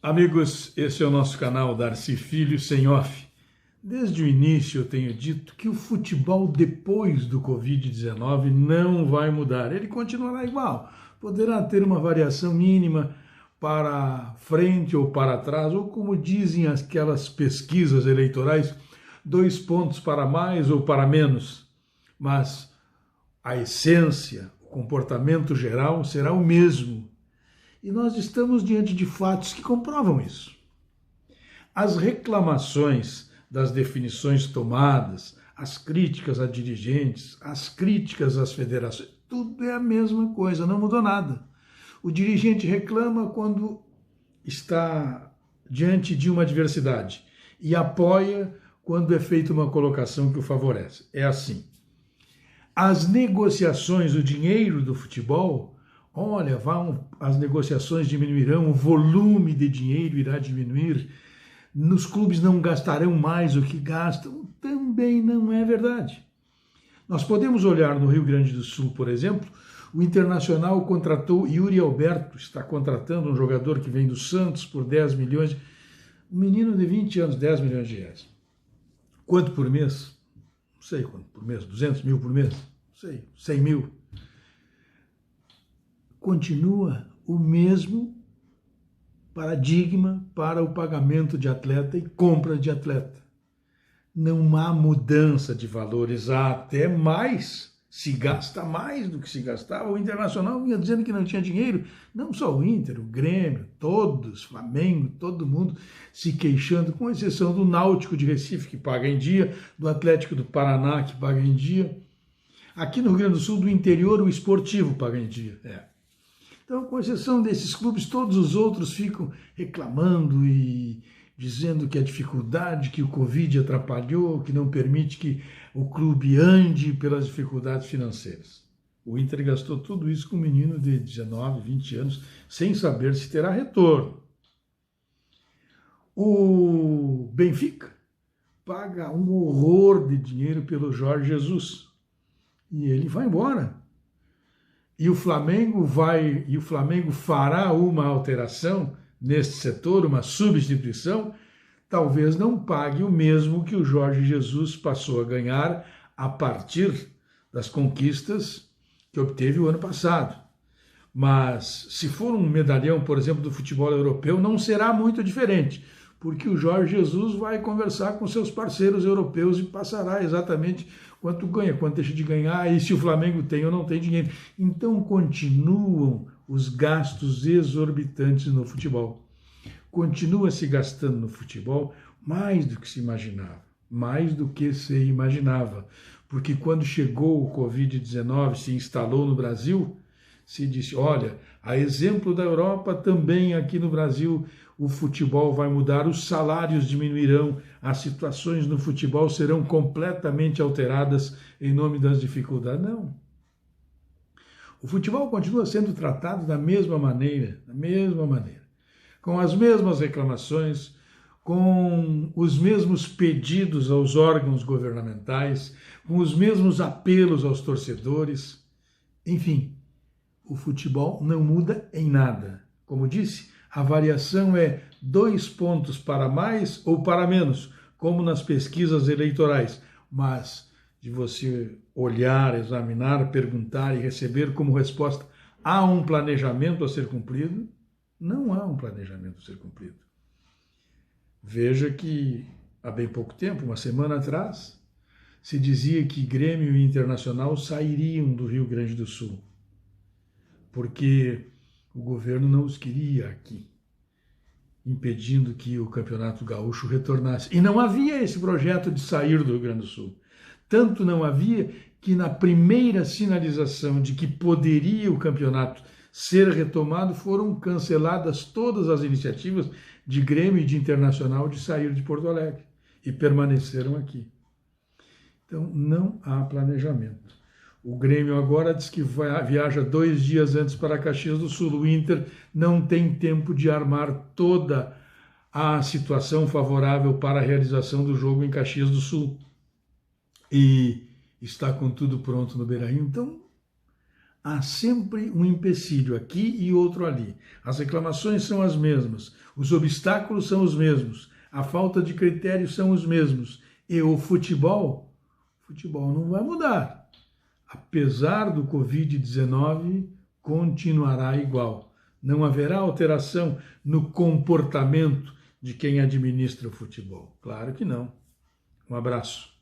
Amigos, esse é o nosso canal Darcy Filho Sem Off. Desde o início eu tenho dito que o futebol depois do Covid-19 não vai mudar, ele continuará igual. Poderá ter uma variação mínima para frente ou para trás, ou como dizem aquelas pesquisas eleitorais, 2 pontos para mais ou para menos. Mas a essência, o comportamento geral será o mesmo. E nós estamos diante de fatos que comprovam isso. As reclamações das definições tomadas, as críticas a dirigentes, as críticas às federações, tudo é a mesma coisa, não mudou nada. O dirigente reclama quando está diante de uma adversidade e apoia quando é feita uma colocação que o favorece. É assim. As negociações, o dinheiro do futebol, olha, as negociações diminuirão, o volume de dinheiro irá diminuir, nos clubes não gastarão mais o que gastam, também não é verdade. Nós podemos olhar no Rio Grande do Sul, por exemplo, o Internacional contratou Yuri Alberto, está contratando um jogador que vem do Santos por 10 milhões, um menino de 20 anos, 10 milhões de reais. Quanto por mês? Não sei quanto por mês, 200 mil por mês? Não sei, 100 mil. Continua o mesmo paradigma para o pagamento de atleta e compra de atleta. Não há mudança de valores, há até mais, se gasta mais do que se gastava. O Internacional vinha dizendo que não tinha dinheiro, não só o Inter, o Grêmio, todos, Flamengo, todo mundo se queixando, com exceção do Náutico de Recife, que paga em dia, do Atlético do Paraná, que paga em dia. Aqui no Rio Grande do Sul, do interior, o Esportivo paga em dia. Então, com exceção desses clubes, todos os outros ficam reclamando e dizendo que a dificuldade, que o Covid atrapalhou, que não permite que o clube ande pelas dificuldades financeiras. O Inter gastou tudo isso com um menino de 19, 20 anos, sem saber se terá retorno. O Benfica paga um horror de dinheiro pelo Jorge Jesus e ele vai embora. E o Flamengo fará uma alteração neste setor, uma substituição, talvez não pague o mesmo que o Jorge Jesus passou a ganhar a partir das conquistas que obteve o ano passado. Mas se for um medalhão, por exemplo, do futebol europeu, não será muito diferente, porque o Jorge Jesus vai conversar com seus parceiros europeus e passará exatamente quanto ganha, quanto deixa de ganhar, e se o Flamengo tem ou não tem dinheiro. Então continuam os gastos exorbitantes no futebol. Continua se gastando no futebol mais do que se imaginava, porque quando chegou o Covid-19, se instalou no Brasil, se disse, olha, a exemplo da Europa, também aqui no Brasil o futebol vai mudar, os salários diminuirão, as situações no futebol serão completamente alteradas em nome das dificuldades. Não. O futebol continua sendo tratado da mesma maneira, com as mesmas reclamações, com os mesmos pedidos aos órgãos governamentais, com os mesmos apelos aos torcedores, enfim. O futebol não muda em nada. Como disse, a variação é 2 pontos para mais ou para menos, como nas pesquisas eleitorais. Mas de você olhar, examinar, perguntar e receber como resposta, há um planejamento a ser cumprido? Não há um planejamento a ser cumprido. Veja que há bem pouco tempo, uma semana atrás, se dizia que Grêmio e Internacional sairiam do Rio Grande do Sul, porque o governo não os queria aqui, impedindo que o Campeonato Gaúcho retornasse. E não havia esse projeto de sair do Rio Grande do Sul. Tanto não havia que na primeira sinalização de que poderia o campeonato ser retomado, foram canceladas todas as iniciativas de Grêmio e de Internacional de sair de Porto Alegre e permaneceram aqui. Então não há planejamento. O Grêmio agora diz que viaja 2 dias antes para Caxias do Sul. O Inter não tem tempo de armar toda a situação favorável para a realização do jogo em Caxias do Sul. E está com tudo pronto no Beira-Rio. Então, há sempre um empecilho aqui e outro ali. As reclamações são as mesmas. os obstáculos são os mesmos, a falta de critérios são os mesmos, e o futebol não vai mudar. Apesar do Covid-19, continuará igual. Não haverá alteração no comportamento de quem administra o futebol. Claro que não. Um abraço.